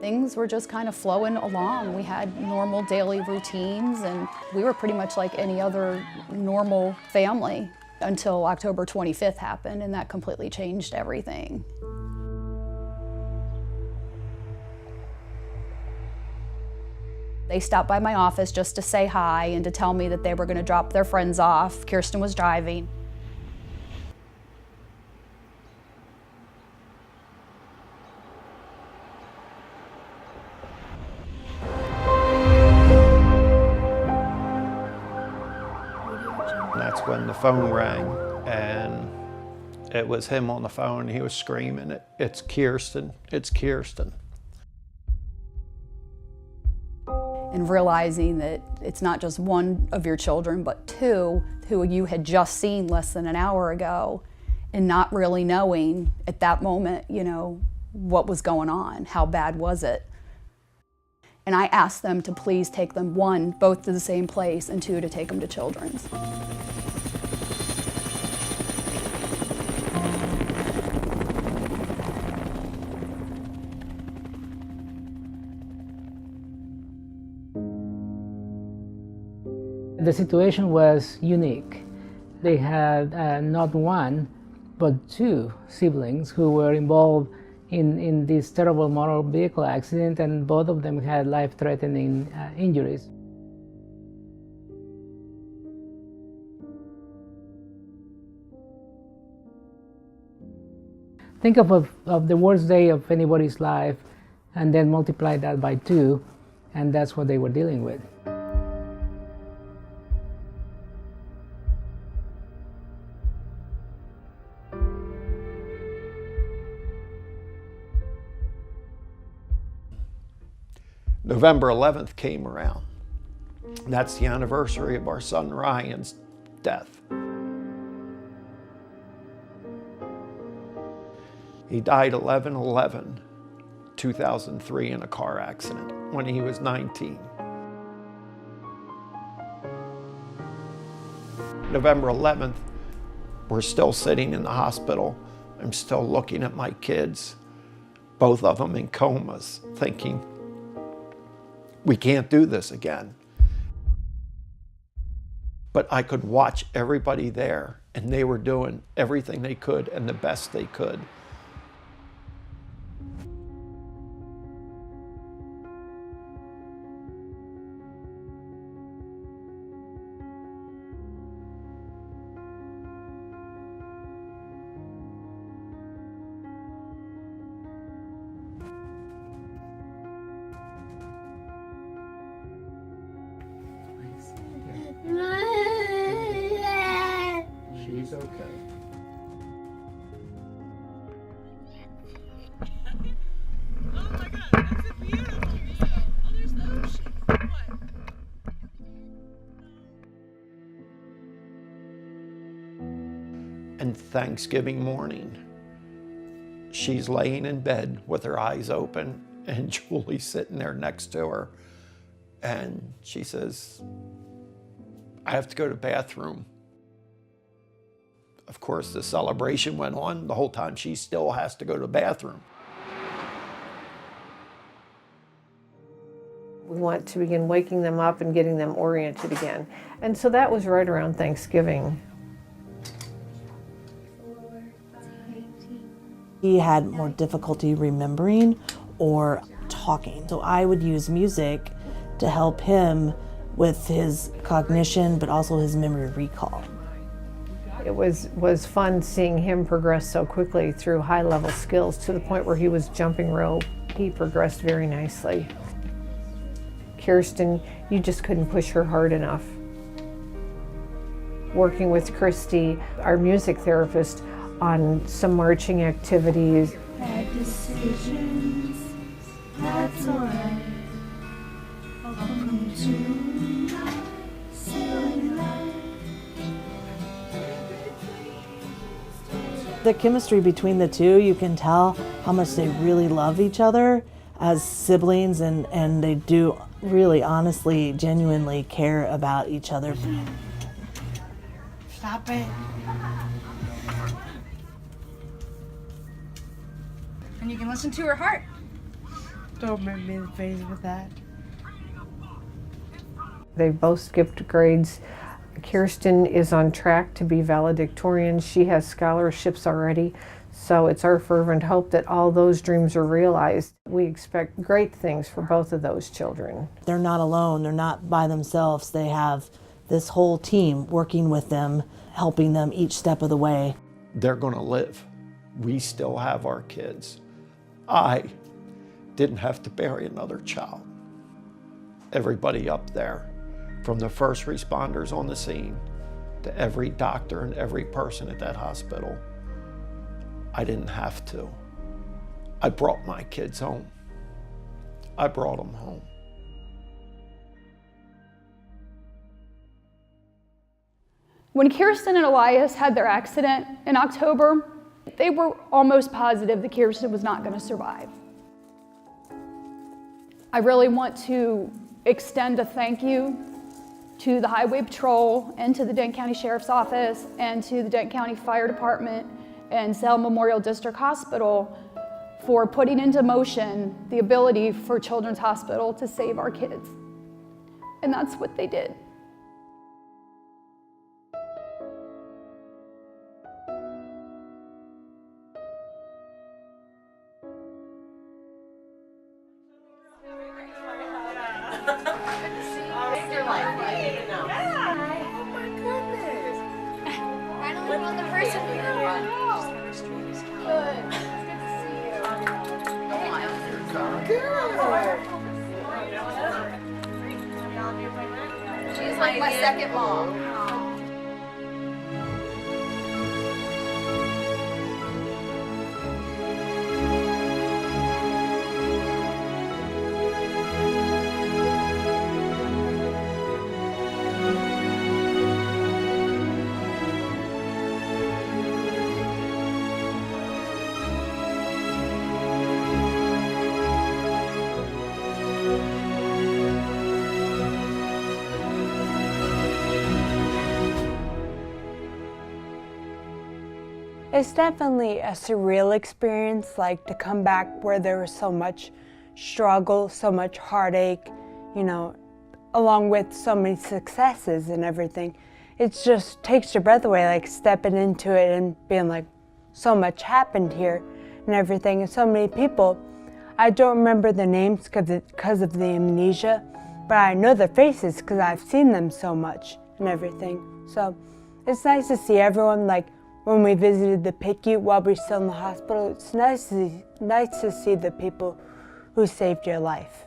Things were just kind of flowing along. We had normal daily routines, and we were pretty much like any other normal family until October 25th happened, and that completely changed everything. They stopped by my office just to say hi and to tell me that they were going to drop their friends off. Kirsten was driving. That's when the phone rang, and it was him on the phone. He was screaming, "It's Kirsten, it's Kirsten." And realizing that it's not just one of your children, but two who you had just seen less than an hour ago, and not really knowing at that moment, you know, what was going on, how bad was it. And I asked them to please take them, one, both to the same place, and two, to take them to Children's. The situation was unique. They had not one, but two siblings who were involved in this terrible motor vehicle accident, and both of them had life-threatening injuries. Think of the worst day of anybody's life and then multiply that by two, and that's what they were dealing with. November 11th came around. That's the anniversary of our son Ryan's death. He died 11/11/2003 in a car accident when he was 19. November 11th, we're still sitting in the hospital. I'm still looking at my kids, both of them in comas, thinking, we can't do this again. But I could watch everybody there, and they were doing everything they could and the best they could. She's okay. Oh my God, that's a beautiful view. Oh, there's the ocean. What? And Thanksgiving morning, she's laying in bed with her eyes open, and Julie's sitting there next to her. And she says, I have to go to the bathroom. Of course, the celebration went on. The whole time she still has to go to the bathroom. We want to begin waking them up and getting them oriented again. And so that was right around Thanksgiving. He had more difficulty remembering or talking. So I would use music to help him with his cognition, but also his memory recall. It was fun seeing him progress so quickly through high-level skills to the point where he was jumping rope. He progressed very nicely. Kirsten, you just couldn't push her hard enough. Working with Christy, our music therapist, on some marching activities. Bad decisions, that's all right. Welcome to my silly life. The chemistry between the two, you can tell how much they really love each other as siblings, and they do really honestly, genuinely care about each other. Stop it. And you can listen to her heart. Don't make me in the face with that. They both skipped grades. Kirsten is on track to be valedictorian. She has scholarships already. So it's our fervent hope that all those dreams are realized. We expect great things for both of those children. They're not alone, they're not by themselves. They have this whole team working with them, helping them each step of the way. They're going to live. We still have our kids. I didn't have to bury another child. Everybody up there, from the first responders on the scene to every doctor and every person at that hospital, I didn't have to. I brought my kids home. I brought them home. When Kirsten and Elias had their accident in October, they were almost positive that Kirsten was not going to survive. I really want to extend a thank you to the Highway Patrol and to the Denton County Sheriff's Office and to the Denton County Fire Department and Salem Memorial District Hospital for putting into motion the ability for Children's Hospital to save our kids. And that's what they did. She's like my second mom. It's definitely a surreal experience, like to come back where there was so much struggle, so much heartache, you know, along with so many successes and everything. It just takes your breath away, like stepping into it and being like, so much happened here and everything, and so many people. I don't remember the names because of the amnesia, but I know their faces because I've seen them so much and everything. So it's nice to see everyone, like when we visited the PICU while we were still in the hospital, it's nice to see the people who saved your life.